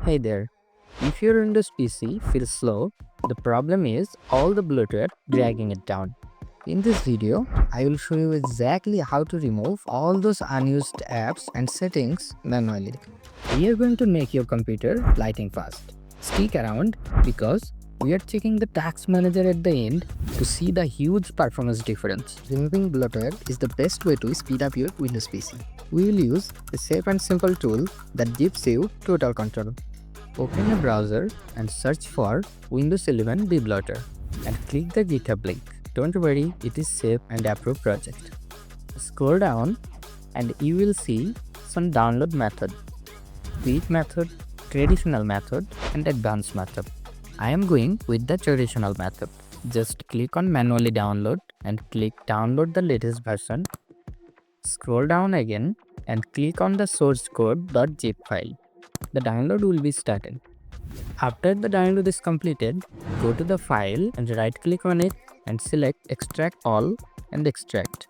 Hey there. If your Windows PC feels slow, the problem is all the bloatware dragging it down. In this video, I will show you exactly how to remove all those unused apps and settings manually. We are going to make your computer lightning fast. Stick around because we are checking the task manager at the end to see the huge performance difference. Removing bloatware is the best way to speed up your Windows PC. We will use a safe and simple tool that gives you total control. Open a browser and search for Windows 11 Debloater and click the GitHub link. Don't worry, it is safe and approved project. Scroll down and you will see some download method, quick method, traditional method and advanced method. I am going with the traditional method. Just click on manually download and click download the latest version. Scroll down again and click on the source code.zip file. The download will be started. After the download is completed, go to the file and right click on it and select extract all and extract.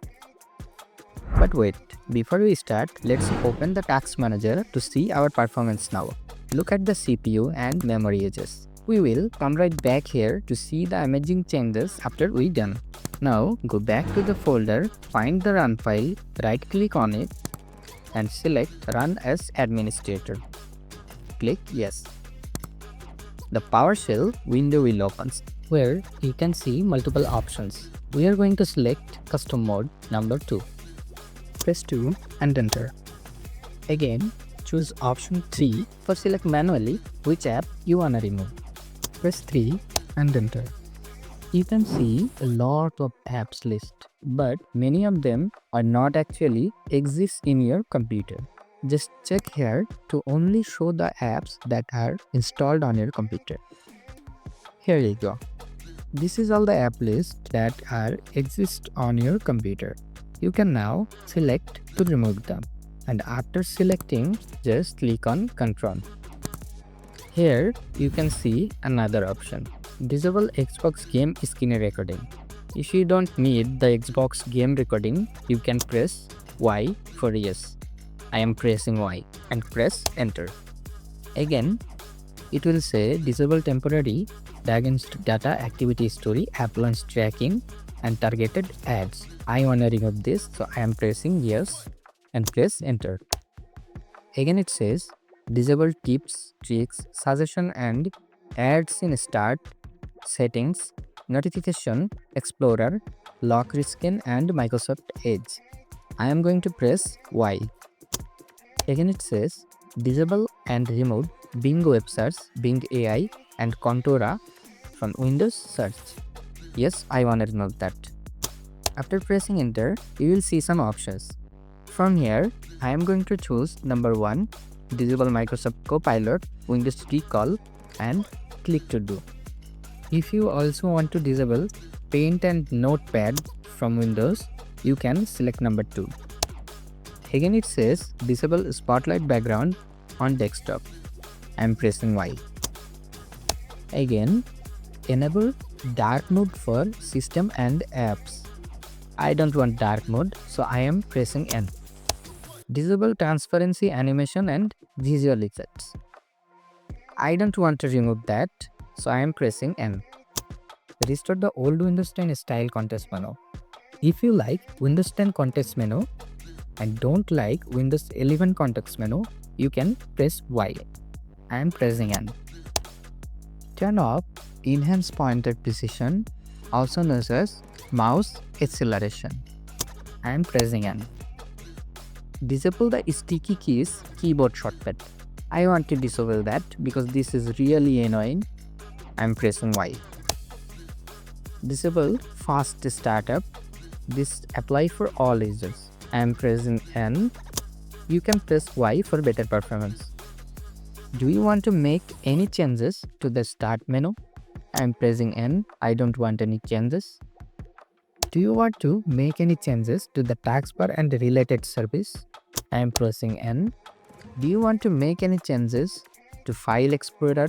But wait, before we start, let's open the task manager to see our performance now. Look at the CPU and memory edges. We will come right back here to see the amazing changes after we done. Now go back to the folder, find the run file, right click on it and select run as administrator. Click yes. The PowerShell window will open where you can see multiple options. We are going to select custom mode number 2. Press 2 and enter. Again, choose option 3 for select manually which app you wanna remove. Press 3 and enter. You can see a lot of apps list, but many of them are not actually exist in your computer. Just check here to only show the apps that are installed on your computer. Here you go. This is all the app list that are exist on your computer. You can now select to remove them. And after selecting, just click on Confirm. Here you can see another option. Disable Xbox game screen recording. If you don't need the Xbox game recording, you can press Y for yes. I am pressing Y and press enter. Again, it will say disable temporary against data activity story, app launch tracking and targeted ads. I want to remove this, so I am pressing yes and press enter. Again, it says disable tips, tricks, suggestion and ads in start, settings, notification, explorer, lock reskin and Microsoft Edge. I am going to press Y. Again it says disable and remove Bing Web Search, Bing AI and Contora from Windows Search. Yes, I want to remove that. After pressing enter, you will see some options. From here, I am going to choose number 1, disable Microsoft Copilot, Windows Recall and click to do. If you also want to disable Paint and Notepad from Windows, you can select number 2. Again it says disable Spotlight background on desktop. I am pressing Y. Again, enable dark mode for system and apps. I don't want dark mode, so I am pressing N. Disable transparency animation and visual effects. I don't want to remove that, so I am pressing N. Restore the old Windows 10 style context menu. If you like Windows 10 context menu and don't like Windows 11 context menu, you can press Y. I am pressing N. Turn off Enhance Pointer Precision, also known as mouse acceleration. I am pressing N. Disable the sticky keys keyboard shortcut. I want to disable that because this is really annoying. I am pressing Y. Disable fast startup. This apply for all users. I am pressing N. You can press Y for better performance. Do you want to make any changes to the start menu? I am pressing N. I don't want any changes. Do you want to make any changes to the taskbar and related service? I am pressing N. Do you want to make any changes to File Explorer?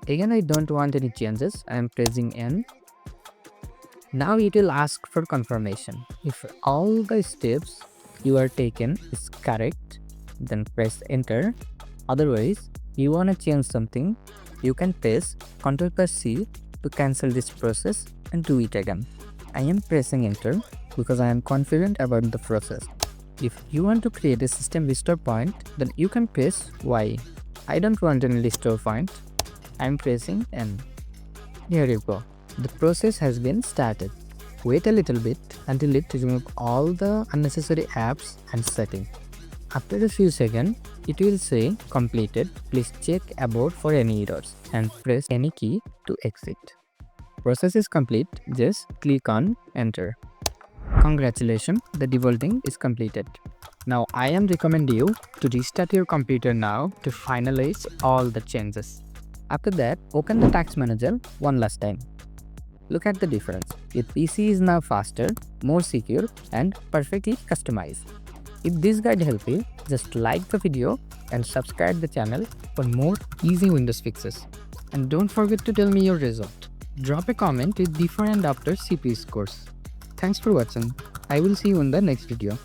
Again, I don't want any changes. I am pressing N. Now it will ask for confirmation. If all the steps you are taken is correct, then press enter. Otherwise, you want to change something, you can press Ctrl+C to cancel this process and do it again. I am pressing enter because I am confident about the process. If you want to create a system restore point, then you can press Y. I don't want any restore point. I am pressing N. Here you go. The process has been started. Wait a little bit until it removes all the unnecessary apps and settings. After a few seconds, it will say completed. Please check abort for any errors and press any key to exit. Process is complete. Just click on enter. Congratulations, the debolting is completed. Now I am recommending you to restart your computer now to finalize all the changes. After that, open the task manager one last time. Look at the difference. Your PC is now faster, more secure and perfectly customized. If this guide helped you, just like the video and subscribe the channel for more easy Windows fixes. And don't forget to tell me your result. Drop a comment with before and after CPU scores. Thanks for watching. I will see you in the next video.